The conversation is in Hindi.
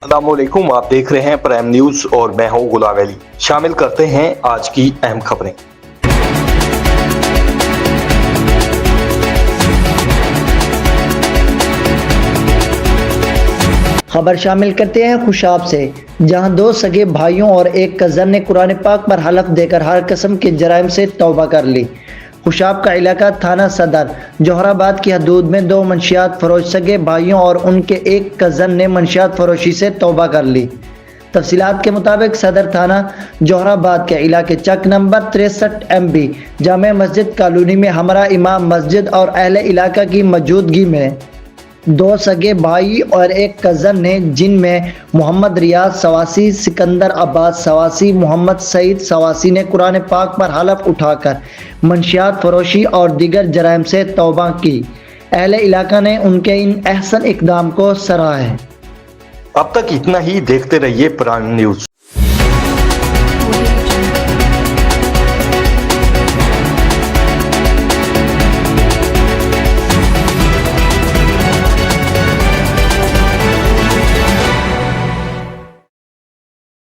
अस्सलामुअलैकुम, आप देख रहे हैं प्राइम न्यूज और मैं हूं गुलाम अली। शामिल करते हैं आज की अहम खबरें। खबर शामिल करते हैं खुशाब से, जहां दो सगे भाइयों और एक कज़न ने कुरान पाक पर हलफ देकर हर किस्म के जराइम से तौबा कर ली। खुशाब का इलाका थाना सदर जोहराबाद की हदूद में दो मंशियात फरोश सगे भाइयों और उनके एक कज़न ने मंशियात फरोशी से तौबा कर ली। तफसीलात के मुताबिक सदर थाना जोहराबाद के इलाके चक नंबर 63 MB जामे मस्जिद कॉलोनी में हमरा इमाम मस्जिद और अहले इलाका की मौजूदगी में दो सगे भाई और एक कज़न ने, जिनमें मोहम्मद रियाज सवासी, सिकंदर अब्बास सवासी, मोहम्मद सईद सवासी ने कुरान पाक पर हलफ उठाकर मंशियात फरोशी और दीगर जराइम से तौबा की। अहले इलाका ने उनके इन अहसन इक़दाम को सराहा है। अब तक इतना ही। देखते रहिए प्राइम न्यूज।